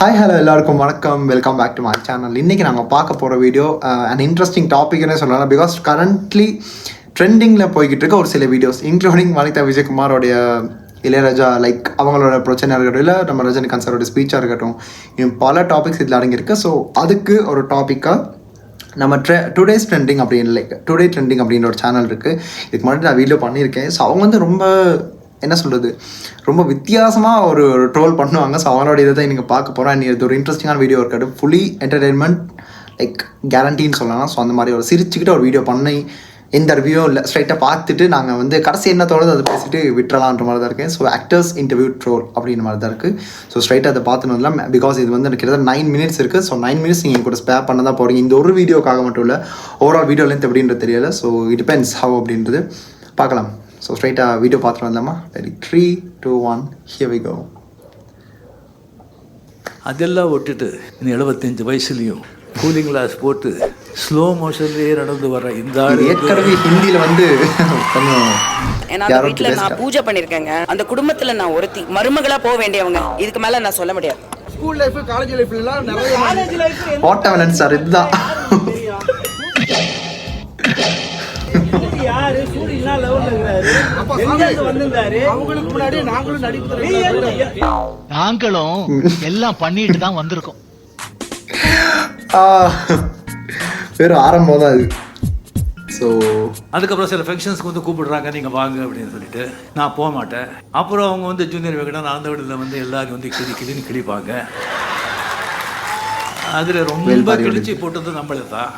Hi hello எல்லாருக்கும் வணக்கம், welcome back to my channel. இன்றைக்கி நாங்கள் பார்க்க போகிற வீடியோ அண்ட் இன்ட்ரெஸ்டிங் டாபிக்னே சொல்லலாம். பிகாஸ் கரண்ட்லி ட்ரெண்டிங்கில் போய்கிட்டு இருக்க ஒரு சில வீடியோஸ் இன்க்ளூடிங் வனிதா விஜயகுமாரோடைய இளையராஜா லைக் அவங்களோட பிரச்சனை இருக்கட்டும், இல்லை நம்ம ரஜினிகாந்த் சாரோட ஸ்பீச்சாக இருக்கட்டும், இன்னும் பல டாபிக்ஸ் இதில் அடங்கியிருக்கு. ஸோ அதுக்கு ஒரு டாப்பிக்காக நம்ம டுடேஸ் ட்ரெண்டிங் அப்படின்னு லைக் டுடே ட்ரெண்டிங் அப்படின்ற ஒரு சேனல் இருக்குது. இதுக்கு முன்னாடி நான் வீடியோ பண்ணியிருக்கேன். ஸோ அவங்க வந்து ரொம்ப என்ன சொல்கிறது, ரொம்ப வித்தியாசமாக ஒரு ட்ரோல் பண்ணுவாங்க. ஸோ அவங்களோட இதை தான் நீங்கள் பார்க்க போகிறோம். அண்ட் இது ஒரு இன்ட்ரெஸ்டிங்கான வீடியோ இருக்காது, ஃபுல்லி என்டர்டெயின்மெண்ட் லைக் கேரண்டின்னு சொல்லலாம். ஸோ அந்த மாதிரி ஒரு சிரிச்சுக்கிட்டு ஒரு வீடியோ பண்ணி எந்த ரிவ்யூ இல்லை, ஸ்ட்ரைட்டாக பார்த்துட்டு நாங்கள் வந்து கடைசி என்ன தோணுது அதை பேசிட்டு விட்டுறலான்ற மாதிரி தான் இருக்கேன். ஸோ ஆக்டர்ஸ் இன்டர்வியூ ட்ரோல் அப்படின்ற மாதிரி தான் இருக்குது. ஸோ ஸ்ட்ரைட்டாக அதை பார்த்துன்னு இல்லை, பிகாஸ் இது வந்து கிட்டத்தட்ட 9 minutes இருக்குது. ஸோ 9 minutes நீங்கள் கூட ஸ்பேர் பண்ண தான் போகிறீங்க. இந்த ஒரு வீடியோக்காக மட்டும் இல்லை, ஓவரால் வீடியோ லென்த் அப்படின்றது தெரியல. ஸோ இட் டிபெண்ட்ஸ் ஹவ் அப்படின்றது பார்க்கலாம். ஸோ ஸ்ட்ரைட்டாக வீடியோ பார்த்துட்டு வந்தோமா. Ready, 3, 2, 1 here we go. அதெல்லாம் விட்டுட்டு இன்னும் 75 வயசுலேயும் கூலிங் கிளாஸ் போட்டு ஸ்லோ மோஷன்லேயே நடந்து வர இந்த ஆள் ஏற்கனவே ஹிந்தியில் வந்து கொஞ்சம் ஏன்னா வீட்டில் நான் பூஜை பண்ணியிருக்கேங்க. அந்த குடும்பத்தில் நான் ஒருத்தி மருமகளா போக வேண்டியவங்க. இதுக்கு மேலே நான் சொல்ல முடியாது. ஸ்கூல் லைஃப், காலேஜ் லைஃப்லாம் நிறைய காலேஜ் லைஃப் வாட்டர்மெலன் சார் இதுதான். யாரு சூரியனா லெவல்ல இருக்காரு, எங்க வந்திருந்தாரு, அவங்களுக்கு முன்னாடி நாங்களும் நடிப்பு நாங்களும் எல்லாம் பண்ணிட்டு தான் வந்திருக்கோம். வெறும் ஆரம்பம் தான் இது. ஸோ அதுக்கப்புறம் சில ஃபங்க்ஷன்ஸ்க்கு வந்து கூப்பிடுறாங்க, நீங்கள் வாங்க அப்படின்னு சொல்லிட்டு நான் போக மாட்டேன். அப்புறம் அவங்க வந்து ஜூனியர் விகடன் அந்த வீட்டில் வந்து எல்லாரும் வந்து கிளின்னு கிழிப்பாங்க. அதில் ரொம்ப கிழிச்சு போட்டது நம்மளே தான்.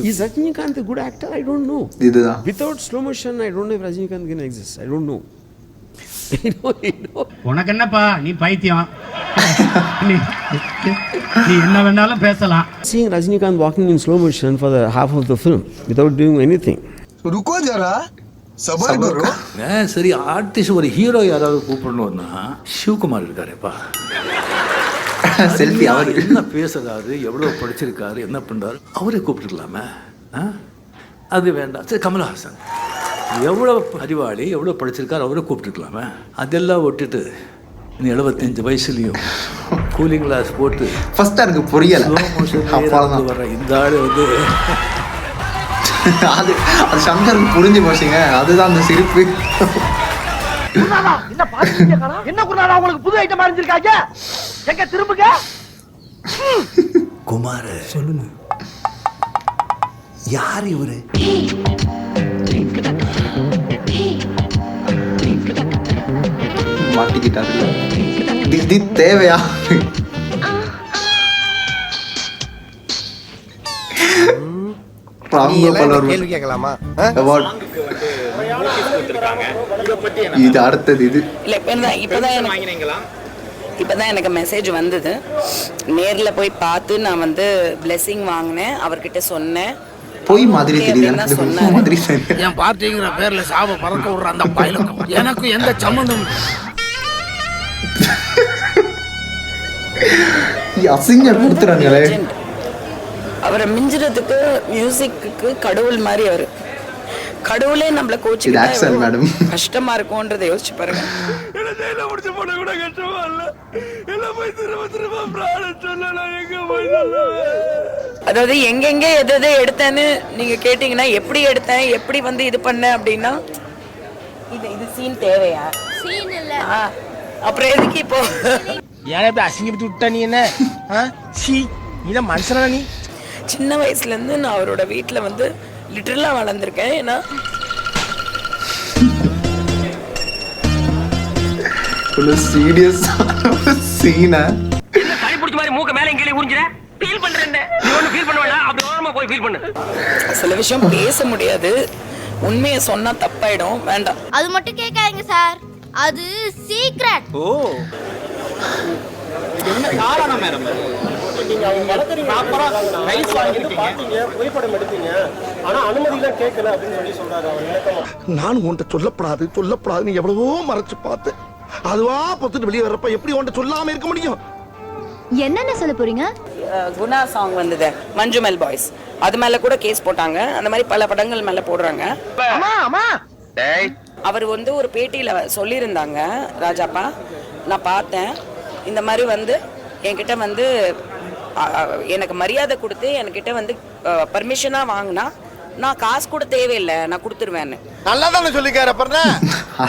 Is Rajinikanth a good actor? I don't know. இதுதான். Without slow motion, I don't know if Rajinikanth can exist. I don't know. உனக்கு என்னப்பா, நீ பைத்தியம், நீ என்ன வேணாலும் பேசலாம். Seeing Rajinikanth walking in slow motion for the half of the film without doing anything. ருக்கோ ஜரா, சபர் கரோ. சரி, ஆர்டிஸ்ட் ஒரு ஹீரோ யாராவது கூப்பிடணும்னா சிவகுமார் இருக்காருப்பா. செல்ஃபி அவர் என்ன பேசுறாரு, எவ்வளோ படிச்சிருக்காரு, என்ன பண்ணுறாரு, அவரே கூப்பிட்டுருக்கலாமே. அது வேண்டாம். சரி, கமல்ஹாசன் எவ்வளோ அறிவாளி, எவ்வளோ படிச்சிருக்காரு, அவரே கூப்பிட்டுருக்கலாமே. அதெல்லாம் விட்டுட்டு இன்னும் 75 வயசுலேயும் கூலிங் கிளாஸ் போட்டு ஃபர்ஸ்ட் எனக்கு புரியலை வர இந்த ஆள் வந்து அது அது சங்கருக்கு புரிஞ்சு போச்சுங்க. அதுதான் அந்த சிரிப்பு. என்ன குருநாதா உங்களுக்கு புது ஐட்டம் அறிஞ்சிருக்காங்க, எங்க திரும்புங்க. குமார சொல்லுங்க, யார் இவரு? மாட்டிக்கிட்டாரு. இது தேவையா? கேள்வி கேட்கலாமா? இது அடுத்தது. இது இப்பதான் எனக்கு மெசேஜ் வந்தது. நேர்ல போய் பார்த்து நான் வந்து பிளெஸிங் வாங்கினேன், அவர்கிட்ட சொன்னேன். போய் மாதிரி தெரியுது மாதிரி. என் பார்ட்டிங்கிற பேர்ல சாப பறக்க விடுற அந்த பயலுக்கும் எனக்கு எந்த சம்பந்தம்? அசிங்கப்படுத்துறாங்களே. அவரை மிஞ்சுறதுக்கு மியூசிக்கு கடவுள் மாதிரி அவரு. கடவுளே நம்மள கோச்சு மேடம் கஷ்டமா இருக்கும்ன்றதை யோசிச்சு பாருங்க. அதாவது எங்கெங்க எதை எடுத்தேன்னு நீங்க கேட்டீங்கன்னா, எப்படி எடுத்தேன், எப்படி வந்து இது பண்ண அப்படின்னா, இது சீன் தேவையா? சீன் இல்ல, அப்புறம் எதுக்கு இப்போ ஏன் இப்படி அசிங்கப்பட்டு விட்டா? நீ என்ன நீ மனுஷனா? நீ சின்ன வயசுல இருந்து நான் அவரோட வீட்டுல வந்து லிட்டரலா வளர்ந்துருக்கேன். ஏன்னா சீரியஸ் சீனா கை பிடிச்ச மாதிரி மூக்க மேல எங்கேயே உறிஞ்சிரேன். ஃபீல் பண்றேன். நீ ஒண்ணு ஃபீல் பண்ண வேண்டாம், அப்படி ஓரமா போய் ஃபீல் பண்ணு. சில விஷயம் பேச முடியாது, உண்மையை சொன்னா தப்பாயிடும், வேண்டாம். அது மட்டும் கேட்காதீங்க சார், அது சீக்ரெட். ஓ, என்ன காரணம் மேடம்? நீங்க அவங்க வளர்க்குறீங்க, ப்ராப்பரா ரைஸ் வாங்கிட்டீங்க, புகைப்படம் எடுத்தீங்க, ஆனா அனுமதிலாம் கேட்கல அப்படின்னு சொல்றாரு அவர். நான் உன்கிட்ட சொல்லப்படாது நீ எவ்வளவோ மறைச்சு பார்த்து அதுவா பொத்துட்டு வெளியே வர்றப்ப எப்படி உன்கிட்ட சொல்லாம இருக்க முடியும்? என்னென்ன சொல்ல போறீங்க? குணா சாங் வந்தது, மஞ்சுமெல் பாய்ஸ், அது மேல கூட கேஸ் போட்டாங்க. அந்த மாதிரி பல படங்கள் மேல போடுறாங்க. அம்மா அம்மா டேய் அவர் வந்து ஒரு பேட்டியில் சொல்லியிருந்தாங்க, ராஜாப்பா நான் பார்த்தேன், இந்த மாதிரி வந்து என்கிட்ட வந்து எனக்கு மரியாதை கொடுத்து என்கிட்ட வந்து பர்மிஷனாக வாங்கினா நான் காசு கூட தேவையில்லை, நான் கொடுத்துருவேன்னு. நல்லா தானே சொல்லிக்காரு. அப்புறம்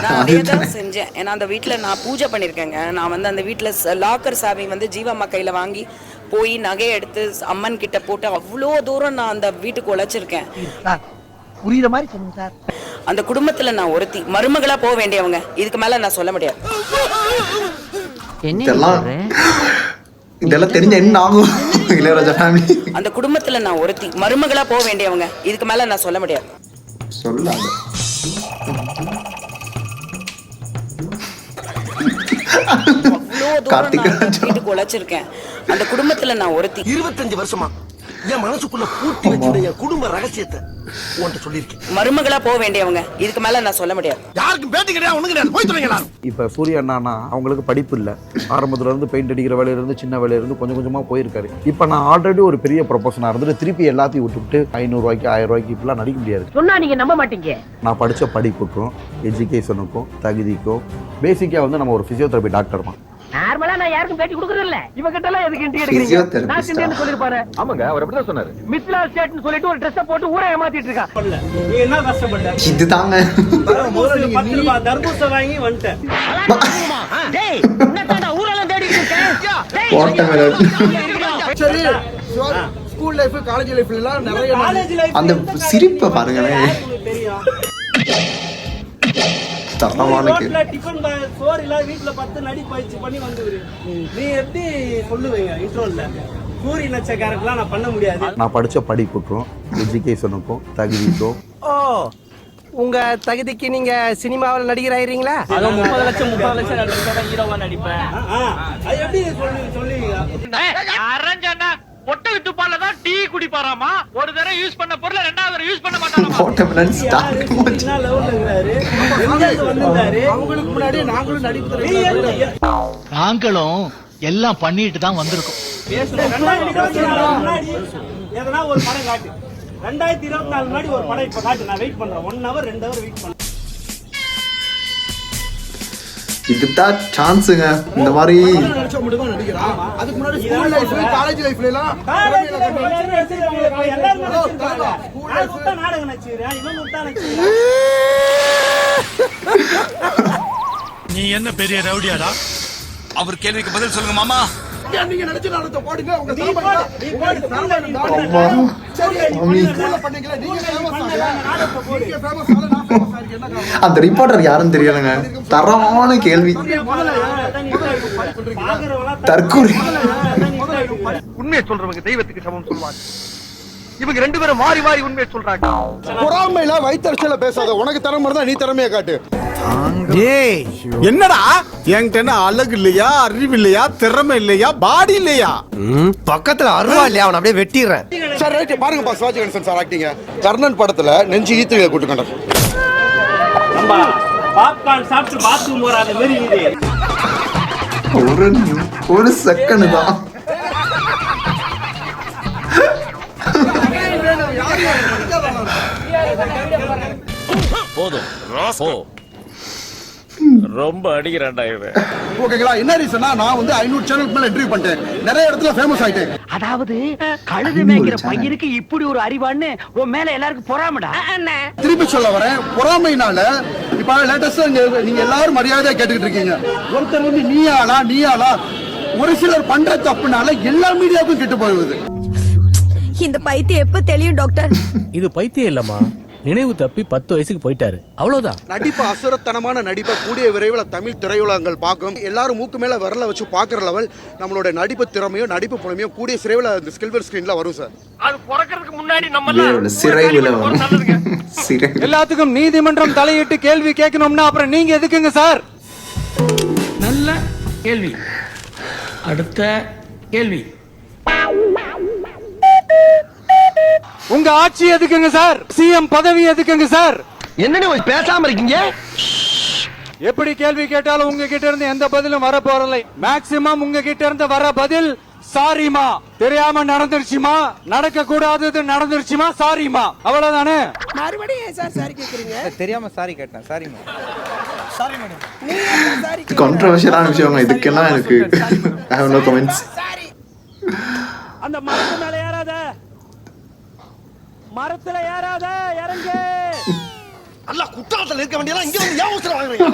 நான் அதே தான் செஞ்சேன். ஏன்னா அந்த வீட்டில் நான் பூஜை பண்ணியிருக்கேங்க. நான் வந்து அந்த வீட்டில் லாக்கர் சாவி வந்து ஜீவம்மா கையில் வாங்கி போய் நகையை எடுத்து அம்மன் கிட்ட போட்டு அவ்வளோ தூரம் நான் அந்த வீட்டுக்கு உழைச்சிருக்கேன். புரியுற மாதிரி சொல்லுங்க சார். அந்த குடும்பத்தில் நான் ஒருத்தி மருமகளா போக வேண்டியவங்க. இதுக்கு மேலே நான் சொல்ல முடியாது. இதெல்லாம் தெரிஞ்ச என்ன ஆகும் இளையராஜா ஃபேமிலி. அந்த குடும்பத்துல நான் ஒருத்தி மருமகளா போக வேண்டியவங்க. இதுக்கு மேல நான் சொல்ல முடியாது. சொல்லாத. வீட்டுக்கு உழைச்சிருக்கேன். அந்த குடும்பத்துல நான் ஒருத்தி. 25 வருஷமா என் மனசுக்குள்ள பூட்டி வச்சிருந்த என் குடும்ப ரகசியத்தை உன்கிட்ட சொல்லியிருக்கேன். மருமகளா போக வேண்டியவங்க. இதுக்கு மேல நான் சொல்ல முடியாது. யாருக்கும் பேட்டி கிடையாது, ஒண்ணு கிடையாது, போய் சொல்லுங்க. இப்போ சூர்யா அண்ணானா அவங்களுக்கு படிப்பு இல்லை, ஆரம்பத்துல இருந்து பெயிண்ட் அடிக்கிற வேலையிலிருந்து சின்ன வேலையிலிருந்து கொஞ்சம் கொஞ்சமா போயிருக்காரு. இப்போ நான் ஆல்ரெடி ஒரு பெரிய ப்ரொபோஷனாக இருந்துட்டு திருப்பி எல்லாத்தையும் விட்டுவிட்டு 500 ரூபாய்க்கு 1000 ரூபாய்க்கு இப்பெல்லாம் நடிக்க முடியாது. சொன்னா நீங்க நம்ப மாட்டீங்க. நான் படித்த படிப்புக்கும் எஜுகேஷனுக்கும் தகுதிக்கும் பேசிக்காக வந்து நம்ம ஒரு ஃபிசியோதெரபி டாக்டர் தான். நார்மலா நான் யாருக்கும் பேட்டி கொடுக்கறது இல்ல. இவகிட்டலாம் எதுக்கு இன்டி எடுக்கிறீங்க? நான் சிந்தேன்னு சொல்லிருப்பாரு. ஆமாங்க, அவர் எப்படி தான் சொன்னாரு. மித்லா ஸ்டேட்னு சொல்லிட்டு ஒரு ட்ரெஸ் போட்டு ஊரை ஏமாத்திட்டு இருக்கா. நீ என்ன கஷ்டப்பட்ட? இது தாங்க 10 ரூபாய் தர்பூச வாங்கி வந்துட்டேன். டேய் என்னடா ஊரெல்லாம் தேடிட்டு இருக்க? போட்ட மேல சரி, ஸ்கூல் லைஃப் காலேஜ் லைஃப்ல எல்லாம் நிறைய காலேஜ் லைஃப் அந்த சிரிப்பை பாருங்களேன். தெரியும். தரமான ரோட்ல டிஃபன் சோறு இல்ல வீட்ல 10 நடி பயிற்சி பண்ணி வந்துரு. நீ எப்படி சொல்லுவீங்க இன்ட்ரோல்ல? சூரிய நட்சத்திரக்காரங்கலாம் நான் பண்ண முடியாது. நான் படித்த படிப்புக்கும் எஜுகேஷனுக்கும் தகுதிக்கும். ஓ, உங்க தகுதிக்கு நீங்க சினிமாவில் நடிகர் ஆயிரீங்களா? 30 லட்சம் நடிச்சா ஹீரோவா நடிப்பேன். அது எப்படி சொல்லுவீங்க? அரஞ்சனா ஒட்டக துப்பால தான் டீ குடிப்பாராமா. ஒரு தடவை யூஸ் பண்ண பொருளை ரெண்டாவது தடவை யூஸ் பண்ண மாட்டாராமா. போட்ட மேல ஸ்டார்ட் என்ன லெவல்ல இருக்காரு? எங்க வந்தாரு? அவங்களுக்கு முன்னாடி நாங்களும் நடிப்பு நாங்களும் எல்லாம் பண்ணிட்டு தான் வந்திருக்கோம். முன்னாடி எதனா ஒரு படம் காட்டு. 2024 முன்னாடி ஒரு படம் இப்ப காட்டு. நான் வெயிட் பண்றேன். 1 hour 2 hour வெயிட் பண்றேன். இதுதான் சான்ஸுங்க. இந்த மாதிரி நடிச்சா மட்டும் தான் நடிக்கிறான். அதுக்கு முன்னாடி ஸ்கூல் லைஃப் காலேஜ் லைஃப்ல எல்லாம் எல்லாரும் நாடகம் நடிச்சுக்கிறேன். இவன் விட்டா நடிச்சுக்கிறேன். நீ என்ன பெரிய ரவுடியாடா? அவர் கேள்விக்கு பதில் சொல்லுங்க மாமா. நீங்க நடிச்ச நாடகத்தை போடுங்க. உங்க நீ போடு. அந்த ரிப்போர்ட்டர் யாருன்னு தெரியலங்க. தரமான கேள்வி. தற்கொலை. உண்மையை சொல்றவங்க தெய்வத்துக்கு சமம் சொல்லுவாங்க. இவங்க 2 பேரும் மாறி மாறி உண்மையை சொல்றாங்க. பொறாமையில வயித்தறிச்சல பேசாத. உனக்கு திறமை இருந்தா நீ திறமையை காட்டு. என்னடா என்கிட்ட என்ன அழகு இல்லையா, அறிவு இல்லையா, திறமை இல்லையா, பாடி இல்லையா? பக்கத்துல அருவா இல்லையா? அவன் அப்படியே வெட்டிடுறேன். சார் ரைட், பாருங்கப்பா சிவாஜி கணேசன் சார் ஆக்டிங்க. கர்ணன் படத்துல நெஞ்சு ஈத்திரியை கூட்டுக்கண்ட நம்ம பாப்கார்ன் சாப்பிட்டு பாத்ரூம் போறாத மாதிரி இது. ஒரு செகண்ட் தான். போதும் ரொம்ப அடிக்கிறான்டா இவன். ஓகேங்களா? என்ன ரீசன்னா நான் வந்து 500 சேனலுக்கு மேல இன்டர்வியூ பண்ணிட்டேன். நிறைய இடத்துல ஃபேமஸ் ஆயிட்டேன். அதாவது கழுது மேய்க்கிற பையனுக்கு இப்படி ஒரு அறிவான்னு உன் மேல எல்லாருக்கும் பொறாமடா. திருப்பி சொல்ல வரேன், பொறாமைனால இப்ப லேட்டஸ்டா நீங்க எல்லாரும் மரியாதையா கேட்டுக்கிட்டு இருக்கீங்க. ஒருத்தர் வந்து நீ ஆளா ஒரு சிலர் பண்ற தப்புனால எல்லா மீடியாவுக்கும் கெட்டு போகுது. இந்த பைத்தியம் எப்ப தெரியும் டாக்டர்? இது பைத்தியம் இல்லம்மா, நினைவு தப்பி 10 வயசுக்கு போயிட்டாரு, அவ்வளவுதான். நடிப்பு அசுரத்தனமான நடிப்பை கூடிய விரைவில் தமிழ் திரையுலகங்கள் பார்க்கும். எல்லாரும் மூக்கு மேல விரல வச்சு பாக்குற லெவல் நம்மளோட நடிப்பு திறமையோ நடிப்பு புலமையோ கூடிய சிறைவில் அந்த சில்வர் ஸ்கிரீன்ல வரும் சார். அது பிறக்கிறதுக்கு முன்னாடி நம்ம சிறைவில் எல்லாத்துக்கும் நீதிமன்றம் தலையிட்டு கேள்வி கேட்கணும்னா அப்புறம் நீங்க எதுக்குங்க சார்? நல்ல கேள்வி. அடுத்த கேள்வி. உங்க ஆட்சி எதுக்குங்க சார்? சிஎம் பதவி எதுக்குங்க சார்? என்னன்னு பேசாம இருக்கீங்க? எப்படி கேள்வி கேட்டாலும் உங்ககிட்ட இருந்து எந்த பதிலும் வர போறதில்லை. மேக்சிமம் உங்ககிட்ட இருந்து வர பதில் சாரிமா, தெரியாம நடந்துருச்சுமா, நடக்க கூடாதது நடந்துருச்சுமா, சாரிமா, அவ்வளவுதானே. மறுபடியும் சார் சாரி கேக்குறீங்க? தெரியாம சாரி கேட்டேன், சாரிமா. Sorry madam. நீங்க சாரி கான்ட்ரோவர்ஷியலான விஷயம் இதுக்கெல்லாம் எனக்கு ஐ ஹேவ் நோ கமெண்ட்ஸ். அந்த மரத்து மேல ஏறாத, மரத்துல ஏறாத, இறங்கு. அல்ல குற்றாலத்துல இருக்க வேண்டியதெல்லாம் இங்க வந்து ஏன் ஊசல வாங்குறீங்க?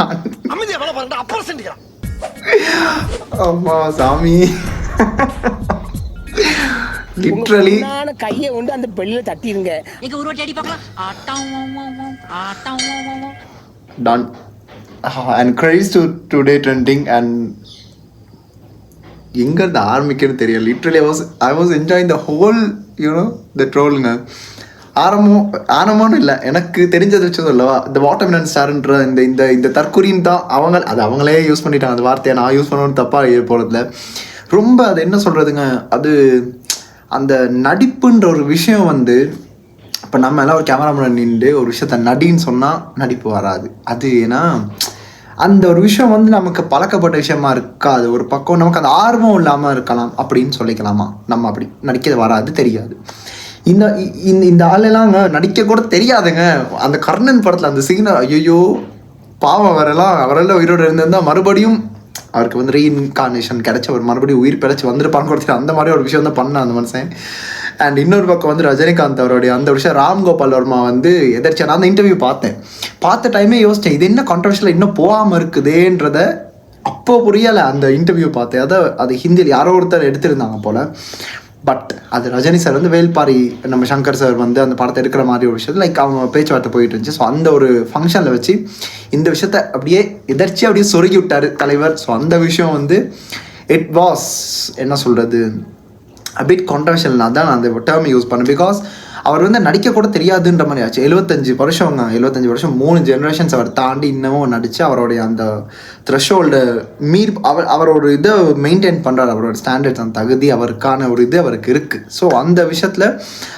அமைதியா வேலை பாருங்க, அப்புறம் செஞ்சுக்கலாம். அம்மா சாமி, லிட்டரலி நான கையை கொண்டு அந்த பெல்லில தட்டிடுங்க. எங்க உருவட்டி அடி பார்க்கலாம். done. And crazy to today trending and எங்கிருந்து ஆரம்பிக்கிறது தெரியல. Literally I was enjoying the whole the ட்ரோலுங்க. ஆரம்பம்னு இல்லை, எனக்கு தெரிஞ்சதை வச்சு சொல்லவா, இந்த வாட்டர்மெலன் ஸ்டார்ன்ற இந்த தற்குறின்னு தான் அவங்களே யூஸ் பண்ணிட்டாங்க. அந்த வார்த்தையை நான் யூஸ் பண்ணணும்னு தப்பாக போகிறதுல ரொம்ப அது என்ன சொல்கிறதுங்க, அது அந்த நடிப்புன்ற ஒரு விஷயம் வந்து இப்போ நம்ம எல்லாம் ஒரு கேமராமேன் நின்று ஒரு விஷயத்த நடின்னு சொன்னால் நடிப்பு வராது. அது ஏன்னா அந்த ஒரு விஷயம் வந்து நமக்கு பழக்கப்பட்ட விஷயமா இருக்காது. ஒரு பக்கம் நமக்கு அந்த ஆர்வம் இல்லாமல் இருக்கலாம் அப்படின்னு சொல்லிக்கலாமா. நம்ம அப்படி நடிக்கிறது வராது, தெரியாது. இந்த ஆளெல்லாம் நடிக்க கூட தெரியாதுங்க. அந்த கர்ணன் படத்தில் அந்த சீனை ஐயோ பாவம் அவரெல்லாம் உயிரோடு இருந்திருந்தால் மறுபடியும் அவருக்கு வந்து ரீஇன்கார்னேஷன் கிடைச்ச ஒரு மறுபடியும் உயிர் பிழைச்சி வந்துருப்பான்னு கொடுத்து அந்த மாதிரி ஒரு விஷயம் தான் பண்ண அந்த மனுஷன். அண்ட் இன்னொரு பக்கம் வந்து ரஜினிகாந்த் அவருடைய அந்த விஷயம் ராம்கோபால் வர்மா வந்து எதிர்த்து நான் அந்த இன்டர்வியூ பார்த்த டைமே யோசித்தேன், இது என்ன கான்ட்ரவர்ஷியலாக இன்னும் போகாமல் இருக்குதேன்றத அப்போ புரியலை. அந்த இன்டர்வியூ பார்த்தேன், அது ஹிந்தியில் யாரோ ஒருத்தர் எடுத்திருந்தாங்க போல். பட் அது ரஜினி சார் வந்து வேல்பாரி நம்ம சங்கர் சார் வந்து அந்த படத்தை எடுக்கிற மாதிரி ஒரு விஷயத்தில் லைக் அவங்க பேச்சுவார்த்தை போயிட்டு இருந்துச்சு. ஸோ அந்த ஒரு ஃபங்க்ஷனில் வச்சு இந்த விஷயத்த அப்படியே எதர்ச்சியாக அப்படியே சொருகி விட்டார் தலைவர். ஸோ அந்த விஷயம் வந்து இட் வாஸ் என்ன சொல்கிறது அபிட் கான்ட்ரவர்ஷியல். தான் நான் அந்த டேர்ம் யூஸ் பண்ணேன். பிகாஸ் அவர் வந்து நடிக்க கூட தெரியாதுன்ற மாதிரி ஆச்சு. 75 வருஷம் 3 ஜென்ரேஷன்ஸ் அவர் தாண்டி இன்னமும் நடித்து அவருடைய அந்த த்ரெஷ்ஹோல்டு அவரோட இதை மெயின்டைன் பண்ணுறாரு. அவரோட ஸ்டாண்டர்ட்ஸ், அந்த தகுதி, அவருக்கான ஒரு இது அவருக்கு இருக்குது. ஸோ அந்த விஷயத்தில்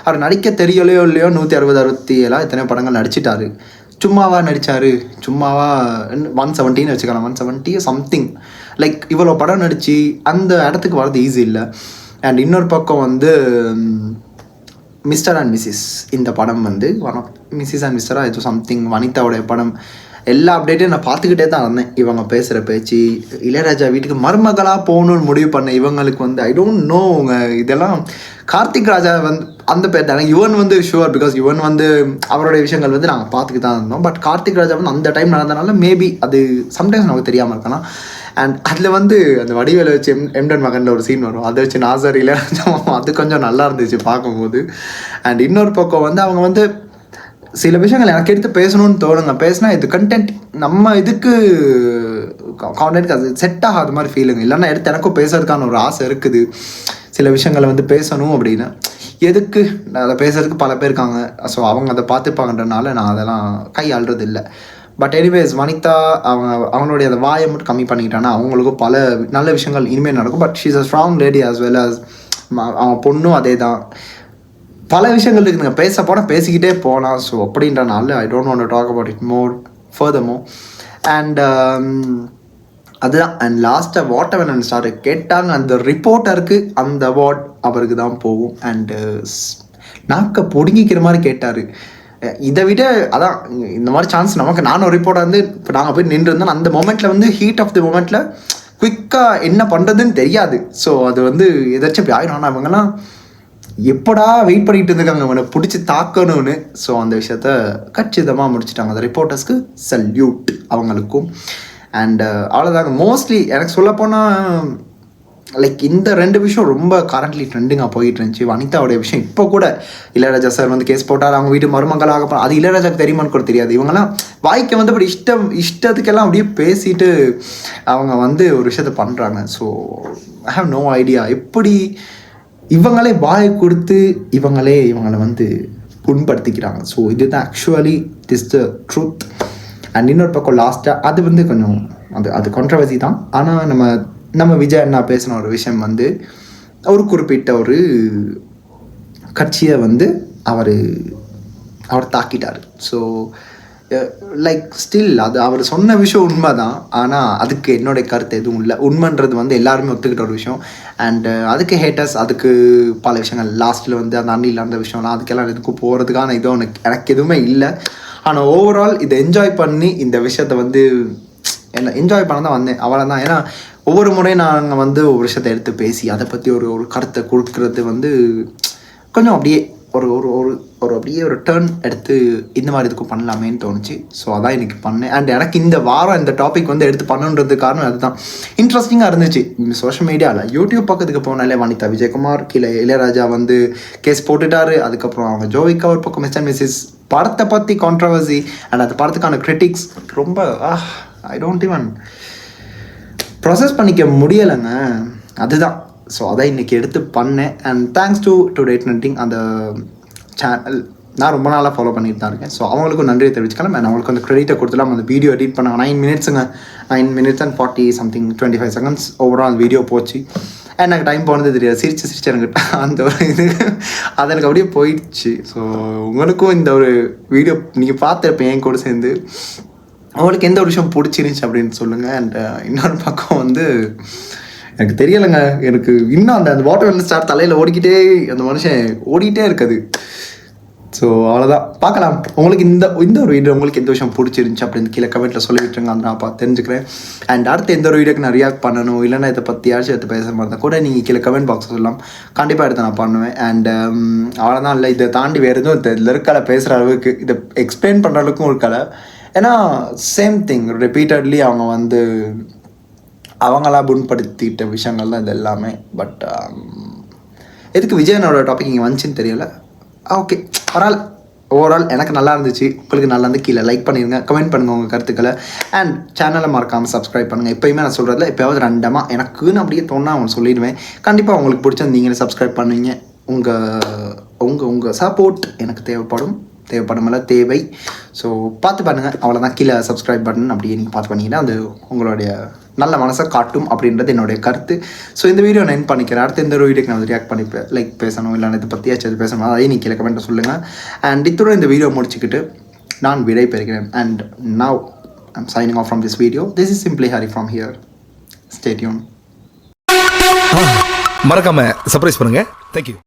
அவர் நடிக்க தெரியலையோ இல்லையோ 160-167 எத்தனையோ படங்கள் நடிச்சிட்டாரு. சும்மாவா நடித்தார், சும்மாவா 170 வச்சுக்கலாம், 170 சம்திங் லைக் இவ்வளோ படம் நடித்து அந்த இடத்துக்கு வர்றது ஈஸி இல்லை. அண்ட் இன்னொரு பக்கம் வந்து மிஸ்டர் அண்ட் மிஸ்ஸஸ் இந்த படம் வந்து மிஸ்ஸஸ் அண்ட் மிஸ்டரா இது சம்திங் வனிதாவுடைய படம். எல்லா அப்டேட்டையும் நான் பார்த்துக்கிட்டே தான் இருந்தேன். இவங்க பேசுகிற பேச்சு, இளையராஜா வீட்டுக்கு மருமகளாக போகணுன்னு முடிவு பண்ண இவங்களுக்கு வந்து ஐ டோன்ட் நோ இதெல்லாம் கார்த்திக் ராஜா வந்து அந்த பேர் தானே. யுவன் வந்து ஷுவர், பிகாஸ் யுவன் வந்து அவருடைய விஷயங்கள் வந்து நாங்கள் பார்த்துக்கிட்டு தான் இருந்தோம். பட் கார்த்திக் ராஜா வந்து அந்த டைம் நடந்தனால மேபி அது சம்டைம்ஸ் நமக்கு தெரியாமல் இருக்கலாம். அண்ட் அதில் வந்து அந்த வடிவேலை வச்சு எம்டன் மகனில் ஒரு சீன் வரும், அதை வச்சு நாசர் இளையராஜா அது கொஞ்சம் நல்லா இருந்துச்சு பார்க்கும்போது. அண்ட் இன்னொரு பக்கம் வந்து அவங்க வந்து சில விஷயங்கள் எனக்கு எடுத்து பேசணும்னு தோணுங்க. பேசினா இது கண்டென்ட் நம்ம இதுக்கு கான்டென்ட்க்கு அது செட் ஆகாத மாதிரி ஃபீலுங்க. இல்லைன்னா எடுத்து எனக்கும் பேசுறதுக்கான ஒரு ஆசை இருக்குது. சில விஷயங்களை வந்து பேசணும் அப்படின்னா எதுக்கு அதை பேசுறதுக்கு பல பேர் இருக்காங்க. ஸோ அவங்க அதை பார்த்துப்பாங்கன்றனால நான் அதெல்லாம் கையாளுறது இல்லை. பட் எனிவேஸ் வனிதா அவங்களுடைய அந்த வாயை மட்டும் கம்மி பண்ணிக்கிட்டாங்கன்னா அவங்களுக்கும் பல நல்ல விஷயங்கள் இனிமேல் நடக்கும். But she is a strong lady as well as அவன் பொண்ணும் அதே தான். பல விஷயங்கள் இருக்குதுங்க, பேச போனால் பேசிக்கிட்டே போகலாம். ஸோ அப்படின்றனால I don't want to talk about it more furthermore. And அதுதான். அண்ட் லாஸ்ட்டாக வாட்டர்மெலன் ஸ்டார் கேட்டாங்க, அந்த ரிப்போர்ட்டருக்கு அந்த அவார்ட் அவருக்கு தான் போகும். அண்டு நாக்க பொடுங்கிக்கிற மாதிரி கேட்டார். இதை விட அதான் இந்த மாதிரி சான்ஸ் நமக்கு, நானும் ஒரு ரிப்போர்ட்டர் வந்து இப்போ நாங்கள் போய் நின்றுருந்தோம் அந்த மொமெண்ட்டில் வந்து ஹீட் ஆஃப் தி மொமெண்ட்டில் குயிக்காக என்ன பண்ணுறதுன்னு தெரியாது. ஸோ அது வந்து எதாச்சும் அப்படி ஆயிடும். ஆனால் அவங்கெல்லாம் எப்படா வெயிட் பண்ணிட்டு இருந்திருக்காங்க அவனை பிடிச்சி தாக்கணும்னு. ஸோ அந்த விஷயத்த கச்சிதமாக முடிச்சுட்டாங்க. அந்த ரிப்போர்ட்டர்ஸ்க்கு சல்யூட் அவங்களுக்கும். அண்ட் அவ்வளோதாங்க. மோஸ்ட்லி எனக்கு சொல்லப்போனால் லைக் இந்த 2 விஷயம் ரொம்ப கரண்ட்லி ட்ரெண்டிங்காக போயிட்டு இருந்துச்சு. வனிதாவுடைய விஷயம் இப்போ கூட இளையராஜா சார் வந்து கேஸ் போட்டார், அவங்க வீட்டு மருமகளாக போனால் அது இளையராஜாக்கு தெரியுமான்னு கூட தெரியாது. இவங்கெல்லாம் வாய்க்கு வந்து அப்படி இஷ்டத்துக்கெல்லாம் அப்படியே பேசிட்டு அவங்க வந்து ஒரு விஷயத்த பண்ணுறாங்க. So I have no idea எப்படி இவங்களே வாயை கொடுத்து இவங்களை வந்து புண்படுத்திக்கிறாங்க. ஸோ இதுதான் actually this the truth. And இன்னொரு பக்கம் லாஸ்ட்டாக அது வந்து கொஞ்சம் அது கான்ட்ரவர்சி தான். ஆனால் நம்ம விஜய் அண்ணா பேசின ஒரு விஷயம் வந்து ஒரு குறிப்பிட்ட ஒரு கட்சியை வந்து அவர் தாக்கிட்டார். ஸோ லைக் ஸ்டில் அது அவர் சொன்ன விஷயம் உண்மை தான். ஆனால் அதுக்கு என்னுடைய கருத்து எதுவும் இல்லை. உண்மைன்றது வந்து எல்லாருமே ஒத்துக்கிட்ட ஒரு விஷயம். அண்ட் அதுக்கு ஹேட்டர்ஸ், அதுக்கு பல விஷயங்கள் லாஸ்ட்டில் வந்து அந்த அண்ணியில் அந்த விஷயம்லாம் அதுக்கெல்லாம் எதுக்கும் போகிறதுக்கான இதுவும் எனக்கு எதுவுமே இல்லை. ஆனால் ஓவரால் இதை என்ஜாய் பண்ணி இந்த விஷயத்தை வந்து என்ன என்ஜாய் பண்ண தான் வந்தேன், அவ்வளோ தான். ஏன்னா ஒவ்வொரு முறையும் நாங்கள் வந்து ஒவ்வொரு விஷயத்தை எடுத்து பேசி அதை பற்றி ஒரு கருத்தை கொடுக்கறது வந்து கொஞ்சம் அப்படியே ஒரு ஒரு ஒரு ஒரு அப்படியே ஒரு டேர்ன் எடுத்து இந்த மாதிரி இதுக்கும் பண்ணலாமேன்னு தோணுச்சு. ஸோ அதான் இன்றைக்கி பண்ணேன். அண்ட் எனக்கு இந்த வாரம் இந்த டாபிக் வந்து எடுத்து பண்ணுன்றது காரணம் அதுதான். இன்ட்ரெஸ்டிங்காக இருந்துச்சு. சோஷியல் மீடியாவில் யூடியூப் பக்கத்துக்கு போனாலே வனிதா விஜயகுமார், கீழே இளையராஜா வந்து கேஸ் போட்டுட்டாரு. அதுக்கப்புறம் அவங்க ஜோவிகா ஒரு பக்கம் மிஸ்டர் மிஸ்ஸஸ் படத்தை பற்றி கான்ட்ரவர்சி அண்ட் அந்த படத்துக்கான கிரிட்டிக்ஸ் ரொம்ப ஐ டோன்ட் ஈவன் ப்ராசஸ் பண்ணிக்க முடியலைங்க. அதுதான். ஸோ அதை இன்றைக்கி எடுத்து பண்ணேன். And thanks to today trending அந்த சேனல் நான் ரொம்ப நாளாக ஃபாலோ பண்ணிட்டு தான் இருக்கேன். ஸோ அவங்களுக்கும் நன்றியை தெரிவிச்சுக்கலாம். அண்ட் அவங்களுக்கு அந்த க்ரெடிட்டை கொடுத்துலாம் அந்த வீடியோ எடிட் பண்ணாங்க. 9 minutes and 40 something 25 seconds overall video போச்சு. எனக்கு டைம் போனது தெரியாது. சிரிச்சு எனக்கு அந்த ஒரு இது அது எனக்கு அப்படியே போயிடுச்சு. ஸோ உங்களுக்கும் இந்த ஒரு வீடியோ நீங்கள் பார்த்துருப்பேன் என் கூட சேர்ந்து. அவங்களுக்கு எந்த ஒரு விஷயம் பிடிச்சிருந்துச்சு அப்படின்னு சொல்லுங்கள். அண்ட் இன்னொரு பக்கம் வந்து எனக்கு தெரியலைங்க, எனக்கு இன்னும் அந்த வாட்டர் வெல் ஸ்டார் தலையில் ஓடிக்கிட்டே அந்த மனுஷன் ஓடிக்கிட்டே இருக்குது. ஸோ அவ்வளோதான். பார்க்கலாம். உங்களுக்கு இந்த ஒரு வீடியோ உங்களுக்கு எந்த விஷயம் பிடிச்சிருந்துச்சு அப்படின்னு கீழே கமெண்ட்டில் சொல்லி விட்டுருங்க. அந்த நான் தெரிஞ்சுக்கிறேன். அண்ட் அடுத்து எந்த ஒரு வீடியோக்கு நான் ரியாக்ட் பண்ணணும் இல்லைன்னா இதை பற்றியாச்சும் எடுத்து பேச மாதிரி தான் கூட நீங்கள் கீழே கமெண்ட் பாக்ஸ் சொல்லலாம். கண்டிப்பாக எடுத்து நான் பண்ணுவேன். அண்ட் அவ்வளோதான். இல்லை இதை தாண்டி வேறு எதுவும் இதில் இருக்கலை பேசுகிற அளவுக்கு, இதை எக்ஸ்பிளைன் பண்ணுற அளவுக்கும் இருக்கலை. ஏன்னா சேம் திங் ரிப்பீட்டட்லி அவங்க வந்து அவங்களா புண்படுத்திட்ட விஷயங்கள் தான் இது எல்லாமே. பட் எதுக்கு விஜயனோட டாபிக் இங்கே வந்துச்சுன்னு தெரியல. ஓகே, ஓவரால் எனக்கு நல்லா இருந்துச்சு. உங்களுக்கு நல்லா இருந்து கீழே லைக் பண்ணிடுங்க, கமெண்ட் பண்ணுங்கள் உங்கள் கருத்துக்களை. அண்ட் சேனலை மறக்காமல் சப்ஸ்கிரைப் பண்ணுங்கள். எப்போயுமே நான் சொல்கிறதில்ல, எப்போயாவது ரெண்டமாக எனக்குன்னு அப்படியே தோணா அவங்க சொல்லிடுவேன். கண்டிப்பாக உங்களுக்கு பிடிச்சது நீங்களே சப்ஸ்கிரைப் பண்ணுவீங்க. உங்கள் சப்போர்ட் எனக்கு தேவைப்படும்ல தேவை. ஸோ பார்த்து பண்ணுங்கள். அவ்வளோதான். கீழே சப்ஸ்கிரைப் பட்டன் அப்படியே நீங்கள் பார்த்து பண்ணிங்கன்னா அது உங்களுடைய நல்ல மனசை காட்டும் அப்படின்றது என்னுடைய கருத்து. ஸோ இந்த வீடியோ நான் பண்ணிக்கிறேன். அடுத்து இந்த ஒரு வீடியோக்கு நான் ரியாக்ட் பண்ணிப்பேன், லைக் பேசணும் இல்லைன்னா இதை பற்றியாச்சும் பேசணும், அதையும் நீங்கள் கீழே கமெண்ட்டை சொல்லுங்கள். அண்ட் இத்துடன் இந்த வீடியோ முடிச்சுக்கிட்டு நான் விடை பெறுகிறேன். And now I'm signing off from this video. This is simply Hari from here. Stay tune. மறக்காம சர்ப்ரைஸ் பண்ணுங்க. தேங்க்யூ.